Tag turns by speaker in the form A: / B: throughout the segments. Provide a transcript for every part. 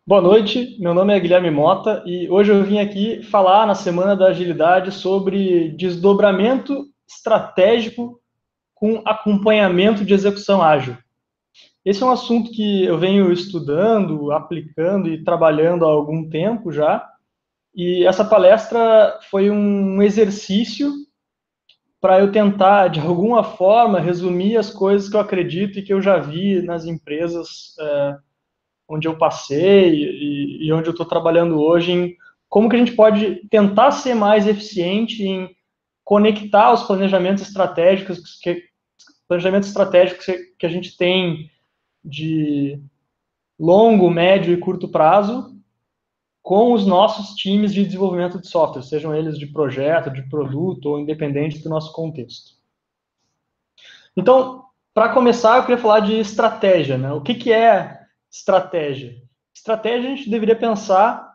A: Boa noite, meu nome é Guilherme Mota e hoje eu vim aqui falar na Semana da Agilidade sobre desdobramento estratégico com acompanhamento de execução ágil. Esse é um assunto que eu venho estudando, aplicando e trabalhando há algum tempo já, e essa palestra foi um exercício para eu tentar, de alguma forma, resumir as coisas que eu acredito e que eu já vi nas empresas onde eu passei e onde eu estou trabalhando hoje, em como que a gente pode tentar ser mais eficiente em conectar os planejamentos estratégicos que a gente tem de longo, médio e curto prazo com os nossos times de desenvolvimento de software, sejam eles de projeto, de produto ou independente do nosso contexto. Então, para começar, eu queria falar de estratégia, né? O que é estratégia? Estratégia a gente deveria pensar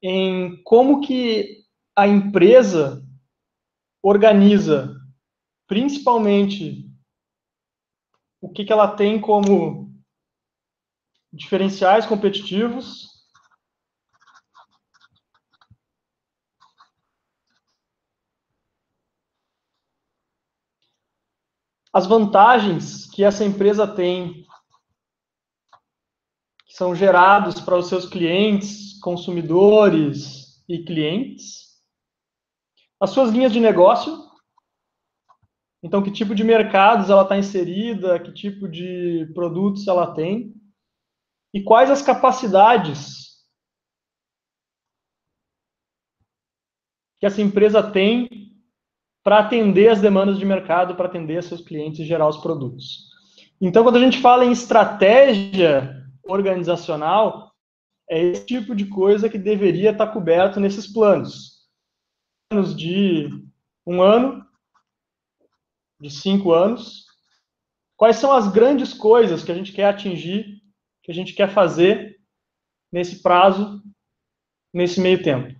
A: em como que a empresa organiza, principalmente, o que ela tem como diferenciais competitivos, as vantagens que essa empresa tem, que são gerados para os seus clientes, consumidores e clientes, as suas linhas de negócio. Então, que tipo de mercados ela está inserida, que tipo de produtos ela tem, e quais as capacidades que essa empresa tem para atender as demandas de mercado, para atender seus clientes e gerar os produtos. Então, quando a gente fala em estratégia organizacional, é esse tipo de coisa que deveria estar coberto nesses planos. Planos de 1 ano, de 5 anos. Quais são as grandes coisas que a gente quer atingir, que a gente quer fazer nesse prazo, nesse meio tempo?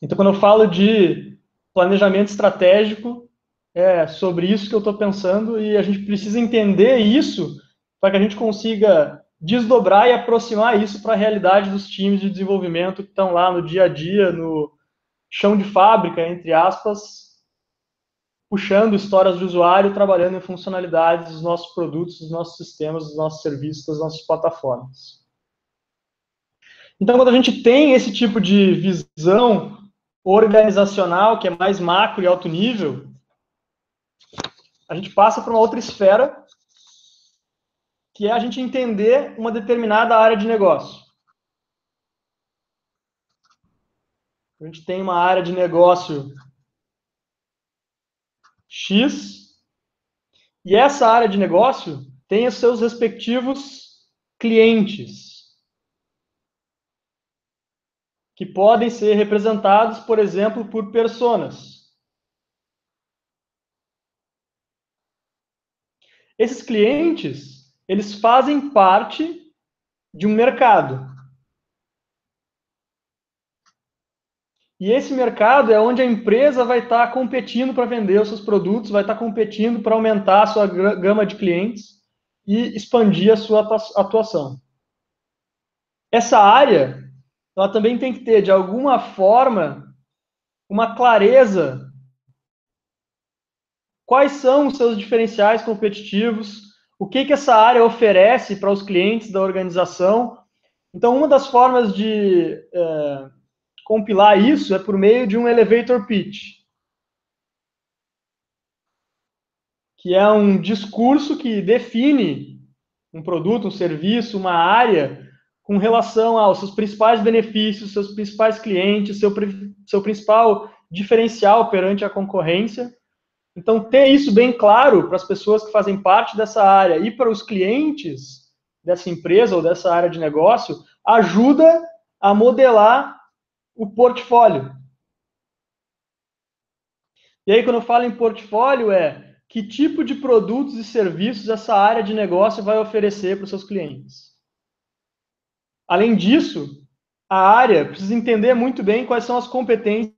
A: Então, quando eu falo de planejamento estratégico, é sobre isso que eu estou pensando e a gente precisa entender isso para que a gente consiga desdobrar e aproximar isso para a realidade dos times de desenvolvimento que estão lá no dia a dia, no chão de fábrica, entre aspas, puxando histórias de usuário, trabalhando em funcionalidades dos nossos produtos, dos nossos sistemas, dos nossos serviços, das nossas plataformas. Então, quando a gente tem esse tipo de visão organizacional, que é mais macro e alto nível, a gente passa para uma outra esfera, que é a gente entender uma determinada área de negócio. A gente tem uma área de negócio X, e essa área de negócio tem os seus respectivos clientes, que podem ser representados, por exemplo, por personas. Esses clientes, eles fazem parte de um mercado. E esse mercado é onde a empresa vai estar competindo para vender os seus produtos, vai estar competindo para aumentar a sua gama de clientes e expandir a sua atuação. Essa área, ela também tem que ter, de alguma forma, uma clareza. Quais são os seus diferenciais competitivos? O que essa área oferece para os clientes da organização? Então, uma das formas de compilar isso é por meio de um elevator pitch, que é um discurso que define um produto, um serviço, uma área com relação aos seus principais benefícios, seus principais clientes, seu principal diferencial perante a concorrência. Então, ter isso bem claro para as pessoas que fazem parte dessa área e para os clientes dessa empresa ou dessa área de negócio ajuda a modelar o portfólio. E aí, quando eu falo em portfólio, é que tipo de produtos e serviços essa área de negócio vai oferecer para os seus clientes. Além disso, a área precisa entender muito bem quais são as competências.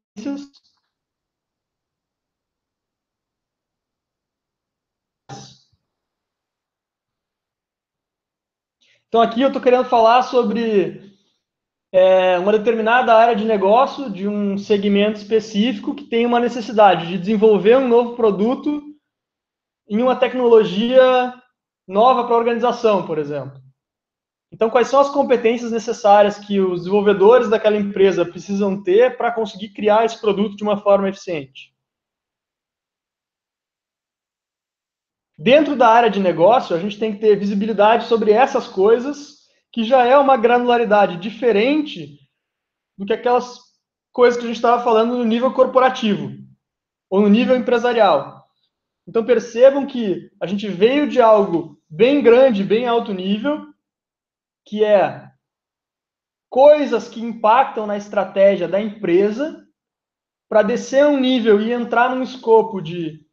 A: Então, aqui eu estou querendo falar sobre uma determinada área de negócio, de um segmento específico, que tem uma necessidade de desenvolver um novo produto em uma tecnologia nova para a organização, por exemplo. Então, quais são as competências necessárias que os desenvolvedores daquela empresa precisam ter para conseguir criar esse produto de uma forma eficiente? Dentro da área de negócio, a gente tem que ter visibilidade sobre essas coisas, que já é uma granularidade diferente do que aquelas coisas que a gente estava falando no nível corporativo ou no nível empresarial. Então percebam que a gente veio de algo bem grande, bem alto nível, que é coisas que impactam na estratégia da empresa, para descer um nível e entrar num escopo de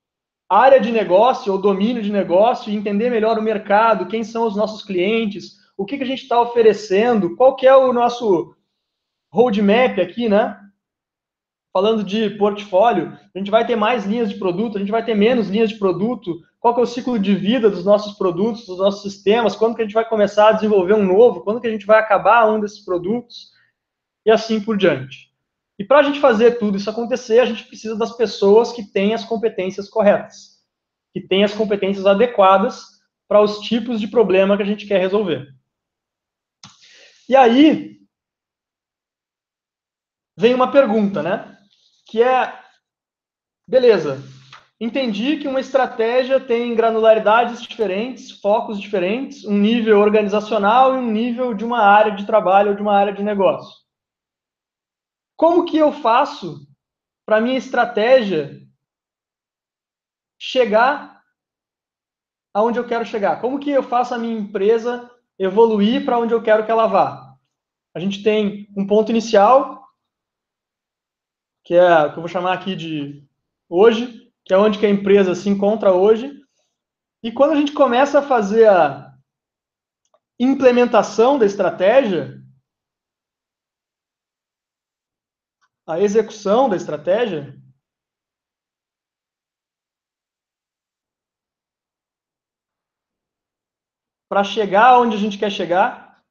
A: área de negócio ou domínio de negócio e entender melhor o mercado, quem são os nossos clientes, o que a gente está oferecendo, qual que é o nosso roadmap aqui, né? Falando de portfólio, a gente vai ter mais linhas de produto, a gente vai ter menos linhas de produto, qual que é o ciclo de vida dos nossos produtos, dos nossos sistemas, quando que a gente vai começar a desenvolver um novo, quando que a gente vai acabar um desses produtos, e assim por diante. E para a gente fazer tudo isso acontecer, a gente precisa das pessoas que têm as competências corretas, que têm as competências adequadas para os tipos de problema que a gente quer resolver. E aí, vem uma pergunta, né? Que é, beleza, entendi que uma estratégia tem granularidades diferentes, focos diferentes, um nível organizacional e um nível de uma área de trabalho ou de uma área de negócio. Como que eu faço para minha estratégia chegar aonde eu quero chegar? Como que eu faço a minha empresa evoluir para onde eu quero que ela vá? A gente tem um ponto inicial, que é o que eu vou chamar aqui de hoje, que é onde que a empresa se encontra hoje. E quando a gente começa a fazer a implementação da estratégia, a execução da estratégia, para chegar onde a gente quer chegar,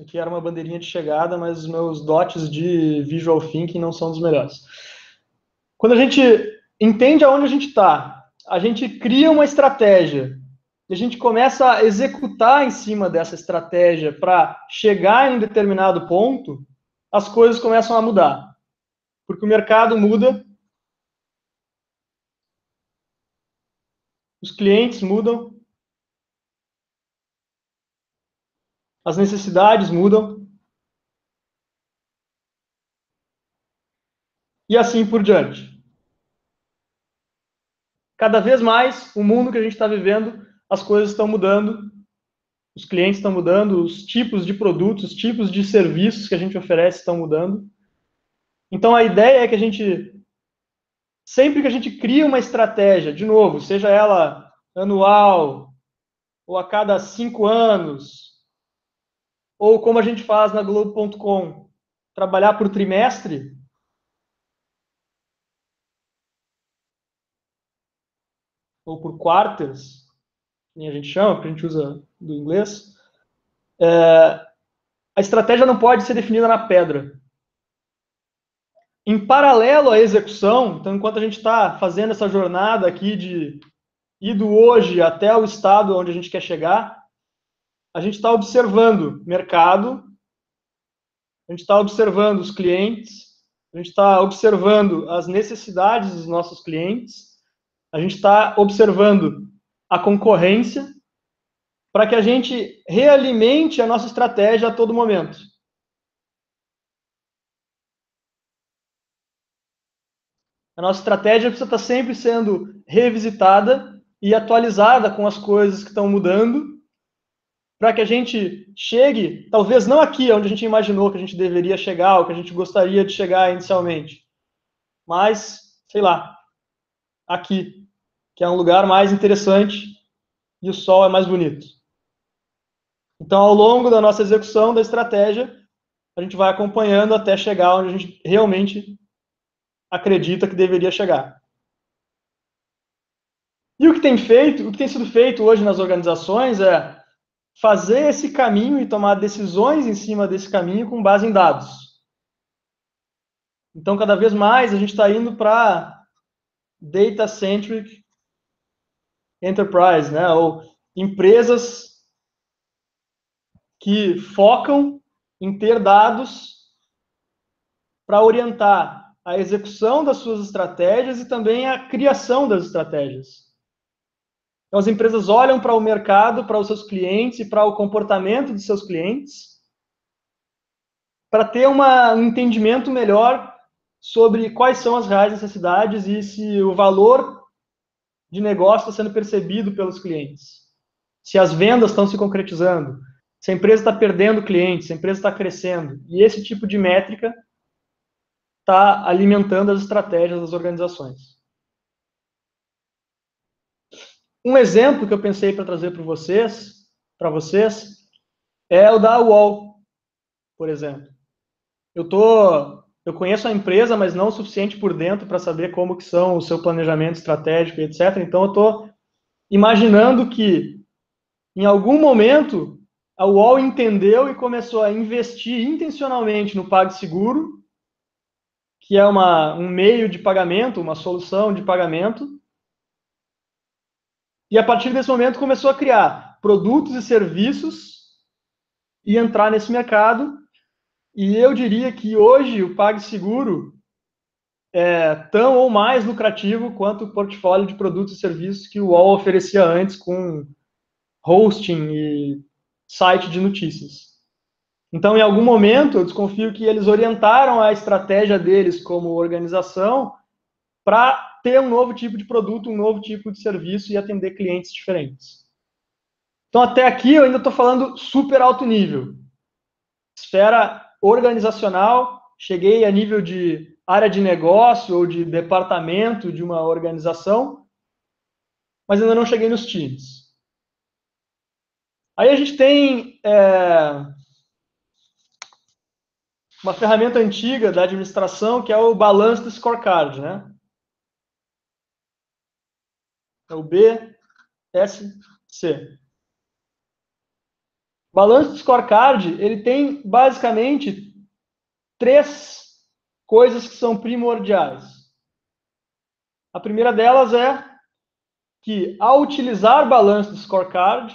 A: aqui era uma bandeirinha de chegada, mas os meus dotes de visual thinking não são dos melhores. Quando a gente entende aonde a gente está, a gente cria uma estratégia, e a gente começa a executar em cima dessa estratégia para chegar em um determinado ponto, as coisas começam a mudar. Porque o mercado muda, os clientes mudam, as necessidades mudam, e assim por diante. Cada vez mais, o mundo que a gente está vivendo, as coisas estão mudando, os clientes estão mudando, os tipos de produtos, os tipos de serviços que a gente oferece estão mudando. Então, a ideia é que a gente, sempre que a gente cria uma estratégia, de novo, seja ela anual, ou a cada 5 anos, ou como a gente faz na Globo.com, trabalhar por trimestre, ou por quarters, que a gente chama, porque a gente usa do inglês, a estratégia não pode ser definida na pedra. Em paralelo à execução, então, enquanto a gente está fazendo essa jornada aqui de ir do hoje até o estado onde a gente quer chegar, a gente está observando mercado, a gente está observando os clientes, a gente está observando as necessidades dos nossos clientes, a gente está observando a concorrência, para que a gente realimente a nossa estratégia a todo momento. A nossa estratégia precisa estar sempre sendo revisitada e atualizada com as coisas que estão mudando, para que a gente chegue, talvez não aqui onde a gente imaginou que a gente deveria chegar, ou que a gente gostaria de chegar inicialmente, mas, sei lá, aqui, que é um lugar mais interessante e o sol é mais bonito. Então, ao longo da nossa execução da estratégia, a gente vai acompanhando até chegar onde a gente realmente acredita que deveria chegar. E o que tem sido feito hoje nas organizações é fazer esse caminho e tomar decisões em cima desse caminho com base em dados. Então, cada vez mais a gente está indo para data-centric enterprise, né? Ou empresas que focam em ter dados para orientar a execução das suas estratégias e também a criação das estratégias. Então, as empresas olham para o mercado, para os seus clientes e para o comportamento de seus clientes para ter um entendimento melhor sobre quais são as reais necessidades e se o valor de negócio está sendo percebido pelos clientes. Se as vendas estão se concretizando, se a empresa está perdendo clientes, se a empresa está crescendo. E esse tipo de métrica está alimentando as estratégias das organizações. Um exemplo que eu pensei para trazer para vocês, é o da UOL, por exemplo. Eu conheço a empresa, mas não o suficiente por dentro para saber como que são o seu planejamento estratégico, etc. Então, eu estou imaginando que, em algum momento, a UOL entendeu e começou a investir intencionalmente no PagSeguro, que é um meio de pagamento, uma solução de pagamento, e a partir desse momento começou a criar produtos e serviços e entrar nesse mercado. E eu diria que hoje o PagSeguro é tão ou mais lucrativo quanto o portfólio de produtos e serviços que o UOL oferecia antes com hosting e site de notícias. Então, em algum momento, eu desconfio que eles orientaram a estratégia deles como organização para ter um novo tipo de produto, um novo tipo de serviço e atender clientes diferentes. Então, até aqui, eu ainda estou falando super alto nível. Esfera organizacional, cheguei a nível de área de negócio ou de departamento de uma organização, mas ainda não cheguei nos times. Aí a gente tem uma ferramenta antiga da administração, que é o Balanced Scorecard, né? É o BSC. O Balanced Scorecard, ele tem basicamente 3 coisas que são primordiais. A primeira delas é que, ao utilizar Balanced Scorecard,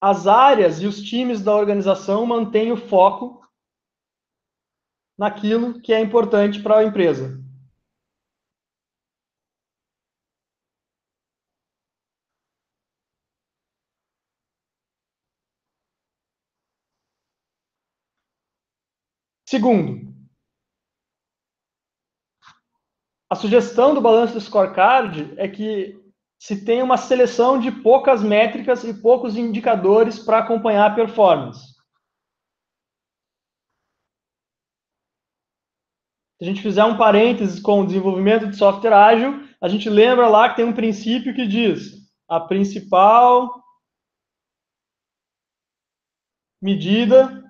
A: as áreas e os times da organização mantêm o foco naquilo que é importante para a empresa. Segundo, a sugestão do balanço do scorecard é que se tenha uma seleção de poucas métricas e poucos indicadores para acompanhar a performance. Se a gente fizer um parênteses com o desenvolvimento de software ágil, a gente lembra lá que tem um princípio que diz: a principal medida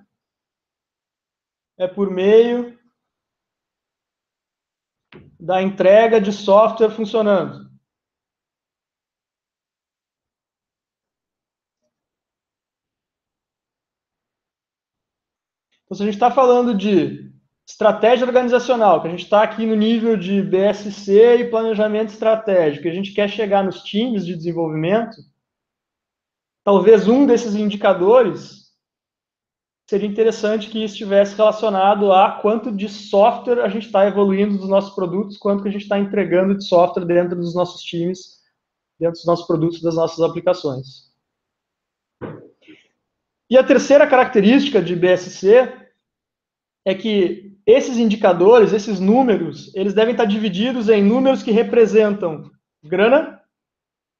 A: é por meio da entrega de software funcionando. Então, se a gente está falando de estratégia organizacional, que a gente está aqui no nível de BSC e planejamento estratégico, e a gente quer chegar nos times de desenvolvimento, talvez um desses indicadores seria interessante que estivesse relacionado a quanto de software a gente está evoluindo dos nossos produtos, quanto que a gente está entregando de software dentro dos nossos times, dentro dos nossos produtos, das nossas aplicações. E a terceira característica de BSC é que esses indicadores, esses números, eles devem estar divididos em números que representam grana,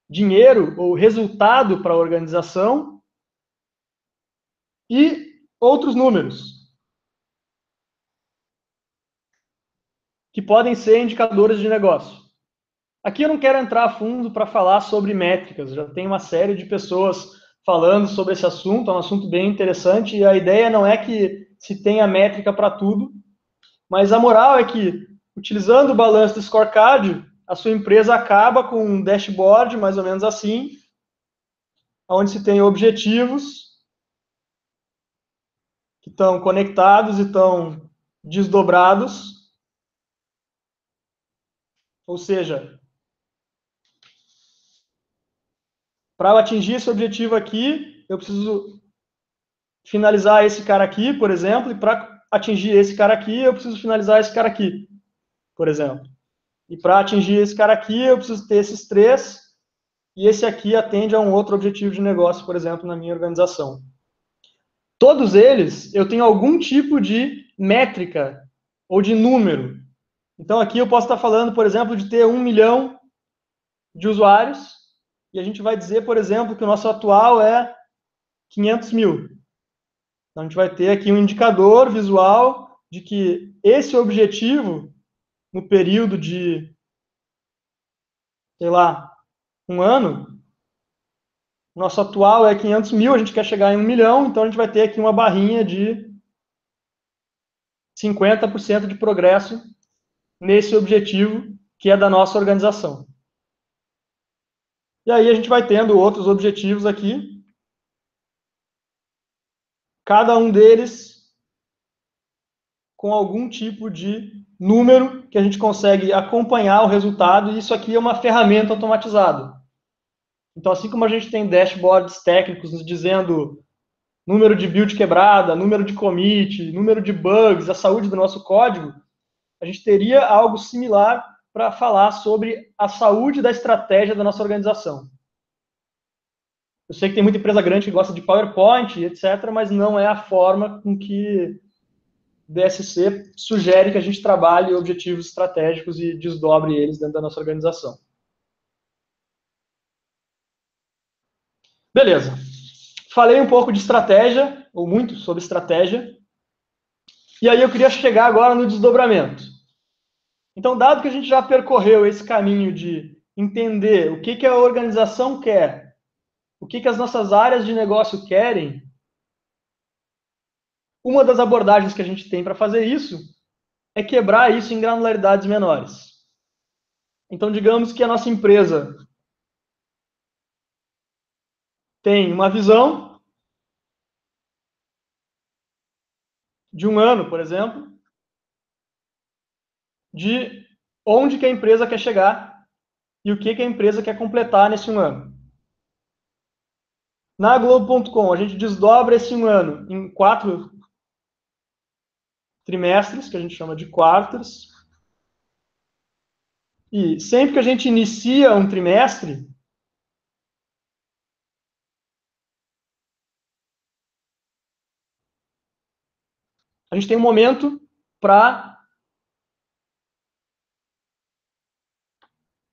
A: dinheiro ou resultado para a organização e outros números, que podem ser indicadores de negócio. Aqui eu não quero entrar a fundo para falar sobre métricas, já tem uma série de pessoas falando sobre esse assunto, é um assunto bem interessante, e a ideia não é que se tenha métrica para tudo, mas a moral é que, utilizando o balanço do scorecard, a sua empresa acaba com um dashboard, mais ou menos assim, onde se tem objetivos que estão conectados e estão desdobrados. Ou seja, para eu atingir esse objetivo aqui, eu preciso finalizar esse cara aqui, por exemplo, e para atingir esse cara aqui, eu preciso finalizar esse cara aqui, por exemplo. E para atingir esse cara aqui, eu preciso ter esses três, e esse aqui atende a um outro objetivo de negócio, por exemplo, na minha organização. Todos eles, eu tenho algum tipo de métrica ou de número. Então, aqui eu posso estar falando, por exemplo, de ter 1 milhão de usuários, e a gente vai dizer, por exemplo, que o nosso atual é 500 mil. Então, a gente vai ter aqui um indicador visual de que esse objetivo, no período de, sei lá, um ano, o nosso atual é 500 mil, a gente quer chegar em 1 milhão, então a gente vai ter aqui uma barrinha de 50% de progresso nesse objetivo que é da nossa organização. E aí a gente vai tendo outros objetivos aqui, cada um deles com algum tipo de número que a gente consegue acompanhar o resultado, e isso aqui é uma ferramenta automatizada. Então, assim como a gente tem dashboards técnicos nos dizendo número de build quebrada, número de commit, número de bugs, a saúde do nosso código, a gente teria algo similar para falar sobre a saúde da estratégia da nossa organização. Eu sei que tem muita empresa grande que gosta de PowerPoint, etc., mas não é a forma com que DSC sugere que a gente trabalhe objetivos estratégicos e desdobre eles dentro da nossa organização. Beleza. Falei um pouco de estratégia, ou muito sobre estratégia, e aí eu queria chegar agora no desdobramento. Então, dado que a gente já percorreu esse caminho de entender o que a organização quer, o que as nossas áreas de negócio querem, uma das abordagens que a gente tem para fazer isso é quebrar isso em granularidades menores. Então, digamos que a nossa empresa tem uma visão de um ano, por exemplo, de onde que a empresa quer chegar e o que a empresa quer completar nesse um ano. Na Globo.com, a gente desdobra esse um ano em 4 trimestres, que a gente chama de quarters. E sempre que a gente inicia um trimestre, a gente tem um momento para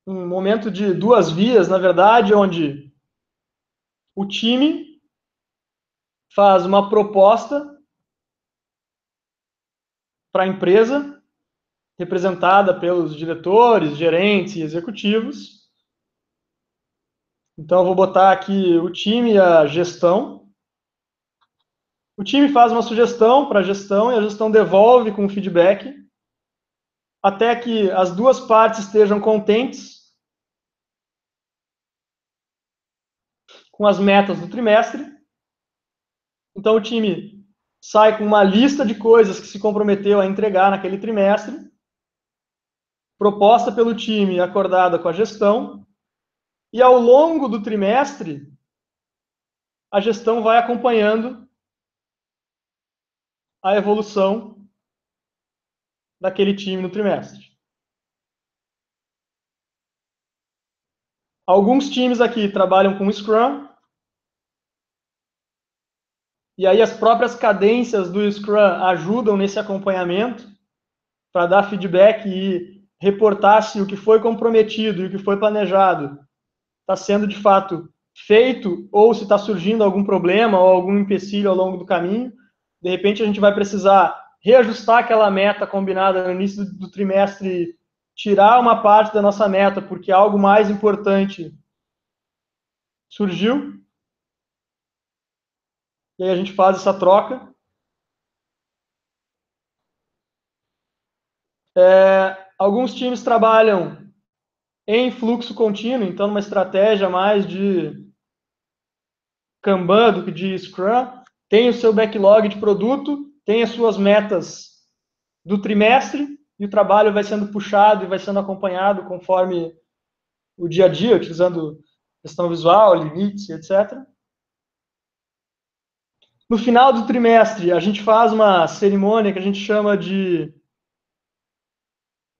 A: um momento de duas vias, na verdade, onde o time faz uma proposta para a empresa, representada pelos diretores, gerentes e executivos. Então, eu vou botar aqui o time e a gestão. O time faz uma sugestão para a gestão e a gestão devolve com feedback até que as duas partes estejam contentes com as metas do trimestre. Então, o time sai com uma lista de coisas que se comprometeu a entregar naquele trimestre, proposta pelo time, acordada com a gestão, e ao longo do trimestre, a gestão vai acompanhando a evolução daquele time no trimestre. Alguns times aqui trabalham com Scrum, e aí as próprias cadências do Scrum ajudam nesse acompanhamento para dar feedback e reportar se o que foi comprometido e o que foi planejado está sendo de fato feito ou se está surgindo algum problema ou algum empecilho ao longo do caminho. De repente a gente vai precisar reajustar aquela meta combinada no início do trimestre, tirar uma parte da nossa meta porque algo mais importante surgiu. E aí a gente faz essa troca. Alguns times trabalham em fluxo contínuo, então numa estratégia mais de Kanban do que de Scrum, tem o seu backlog de produto, tem as suas metas do trimestre, e o trabalho vai sendo puxado e vai sendo acompanhado conforme o dia a dia, utilizando questão visual, limites, etc. No final do trimestre, a gente faz uma cerimônia que a gente chama de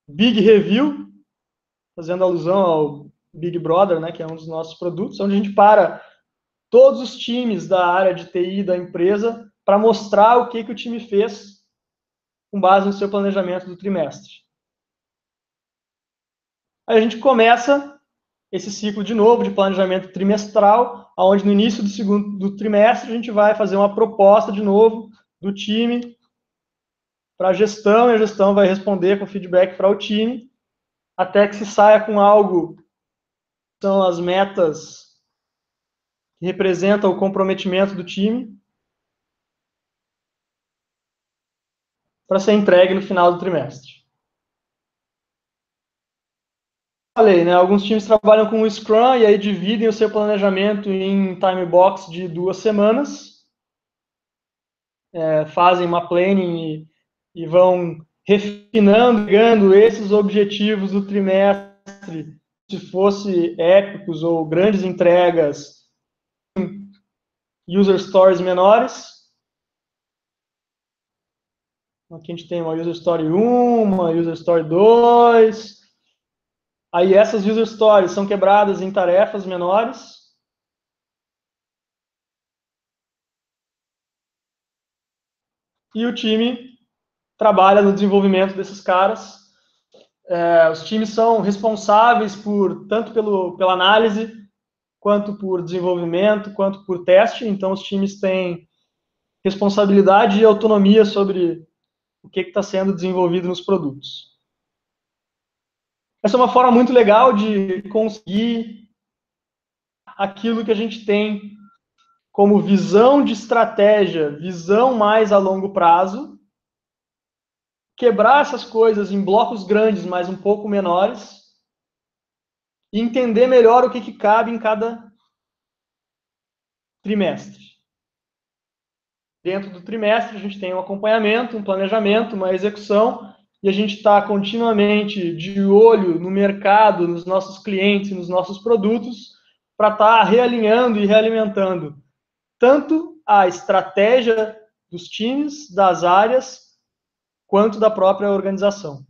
A: Big Review, fazendo alusão ao Big Brother, né, que é um dos nossos produtos, onde a gente para todos os times da área de TI da empresa para mostrar o que o time fez com base no seu planejamento do trimestre. Aí a gente começa esse ciclo de novo de planejamento trimestral, onde no início do trimestre a gente vai fazer uma proposta de novo do time para a gestão, e a gestão vai responder com feedback para o time, até que se saia com algo que são as metas que representam o comprometimento do time para ser entregue no final do trimestre. Falei, né? Alguns times trabalham com o Scrum e aí dividem o seu planejamento em time box de 2 semanas, fazem uma planning e vão refinando, pegando esses objetivos do trimestre, se fosse épicos ou grandes entregas, user stories menores. Aqui a gente tem uma user story 1, uma user story 2. Aí essas user stories são quebradas em tarefas menores. E o time trabalha no desenvolvimento desses caras. Os times são responsáveis tanto pela análise, quanto por desenvolvimento, quanto por teste. Então, os times têm responsabilidade e autonomia sobre o que está sendo desenvolvido nos produtos. Essa é uma forma muito legal de conseguir aquilo que a gente tem como visão de estratégia, visão mais a longo prazo, quebrar essas coisas em blocos grandes, mas um pouco menores, e entender melhor o que cabe em cada trimestre. Dentro do trimestre, a gente tem um acompanhamento, um planejamento, uma execução, e a gente está continuamente de olho no mercado, nos nossos clientes, nos nossos produtos, para estar realinhando e realimentando tanto a estratégia dos times, das áreas, quanto da própria organização.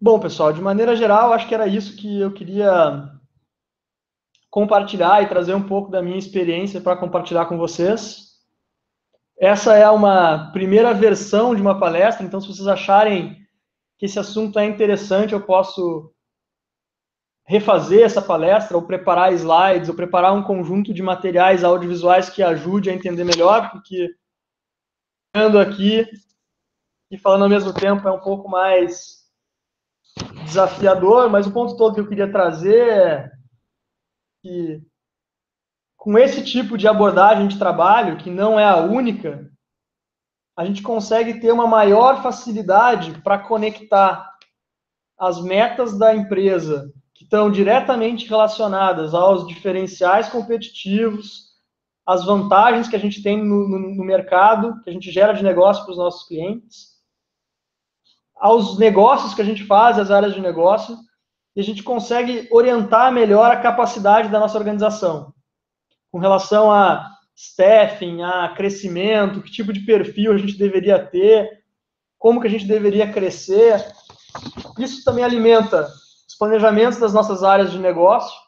A: Bom, pessoal, de maneira geral, acho que era isso que eu queria compartilhar e trazer um pouco da minha experiência para compartilhar com vocês. Essa é uma primeira versão de uma palestra, então se vocês acharem que esse assunto é interessante, eu posso refazer essa palestra, ou preparar slides, ou preparar um conjunto de materiais audiovisuais que ajude a entender melhor, porque falando aqui e falando ao mesmo tempo é um pouco mais desafiador, mas o ponto todo que eu queria trazer é que com esse tipo de abordagem de trabalho, que não é a única, a gente consegue ter uma maior facilidade para conectar as metas da empresa, que estão diretamente relacionadas aos diferenciais competitivos, as vantagens que a gente tem no mercado, que a gente gera de negócio para os nossos clientes, aos negócios que a gente faz, as áreas de negócio, e a gente consegue orientar melhor a capacidade da nossa organização, com relação a staffing, a crescimento, que tipo de perfil a gente deveria ter, como que a gente deveria crescer. Isso também alimenta os planejamentos das nossas áreas de negócio.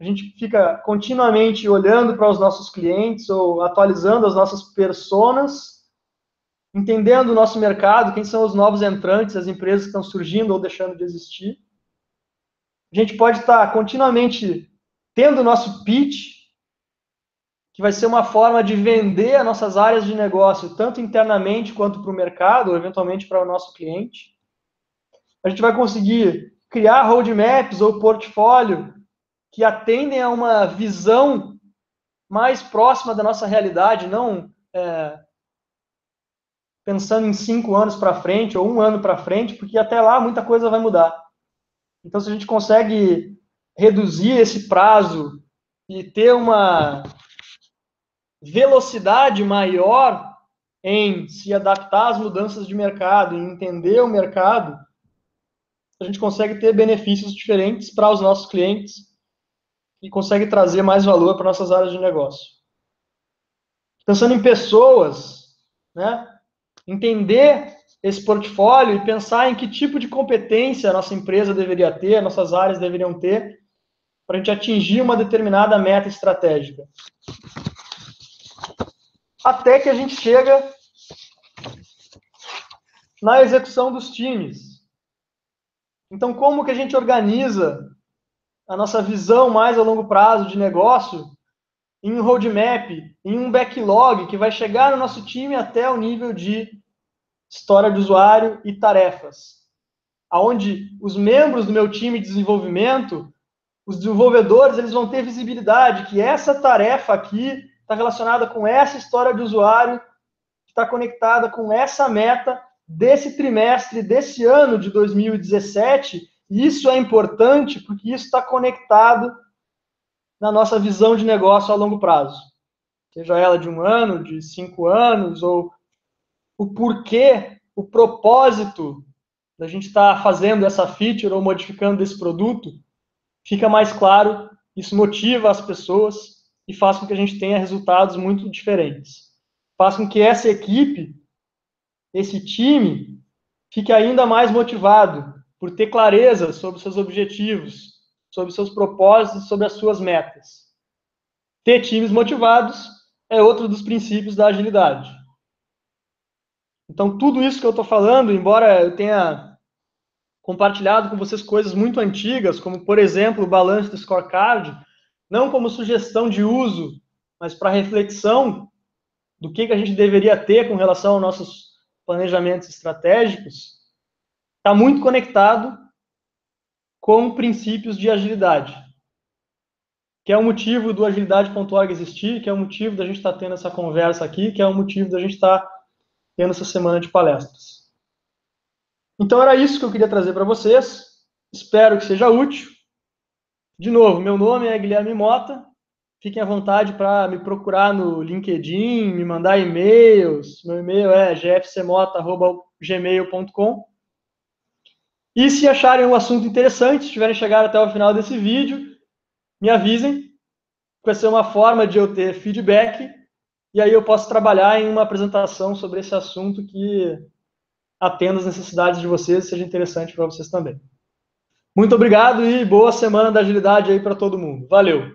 A: A gente fica continuamente olhando para os nossos clientes ou atualizando as nossas personas, entendendo o nosso mercado, quem são os novos entrantes, as empresas que estão surgindo ou deixando de existir. A gente pode estar continuamente tendo o nosso pitch, que vai ser uma forma de vender as nossas áreas de negócio, tanto internamente quanto para o mercado, ou eventualmente para o nosso cliente. A gente vai conseguir criar roadmaps ou portfólio que atendem a uma visão mais próxima da nossa realidade, não pensando em 5 anos para frente ou 1 ano para frente, porque até lá muita coisa vai mudar. Então, se a gente consegue reduzir esse prazo e ter uma velocidade maior em se adaptar às mudanças de mercado, em entender o mercado, a gente consegue ter benefícios diferentes para os nossos clientes e consegue trazer mais valor para nossas áreas de negócio. Pensando em pessoas, né? Entender esse portfólio e pensar em que tipo de competência a nossa empresa deveria ter, nossas áreas deveriam ter, para a gente atingir uma determinada meta estratégica. Até que a gente chega na execução dos times. Então, como que a gente organiza a nossa visão mais a longo prazo de negócio em um roadmap, em um backlog que vai chegar no nosso time até o nível de história de usuário e tarefas, aonde os membros do meu time de desenvolvimento, os desenvolvedores, eles vão ter visibilidade que essa tarefa aqui está relacionada com essa história de usuário, está conectada com essa meta desse trimestre, desse ano de 2017, e isso é importante porque isso está conectado na nossa visão de negócio a longo prazo. Seja ela de 1 ano, de 5 anos, ou o porquê, o propósito da gente estar fazendo essa feature ou modificando esse produto, fica mais claro, isso motiva as pessoas e faz com que a gente tenha resultados muito diferentes. Faz com que essa equipe, esse time, fique ainda mais motivado por ter clareza sobre seus objetivos, sobre seus propósitos, sobre as suas metas. Ter times motivados é outro dos princípios da agilidade. Então, tudo isso que eu estou falando, embora eu tenha compartilhado com vocês coisas muito antigas, como, por exemplo, o balanço do scorecard, não como sugestão de uso, mas para reflexão do que a gente deveria ter com relação aos nossos planejamentos estratégicos, está muito conectado com princípios de agilidade, que é o motivo do agilidade.org existir, que é o motivo da gente estar tendo essa conversa aqui, que é o motivo da gente estar tendo essa semana de palestras. Então, era isso que eu queria trazer para vocês. Espero que seja útil. De novo, meu nome é Guilherme Mota. Fiquem à vontade para me procurar no LinkedIn, me mandar e-mails. Meu e-mail é gfcmota@gmail.com. E se acharem um assunto interessante, se tiverem chegado até o final desse vídeo, me avisem. Vai ser uma forma de eu ter feedback e aí eu posso trabalhar em uma apresentação sobre esse assunto que atenda as necessidades de vocês e seja interessante para vocês também. Muito obrigado e boa semana da agilidade aí para todo mundo. Valeu!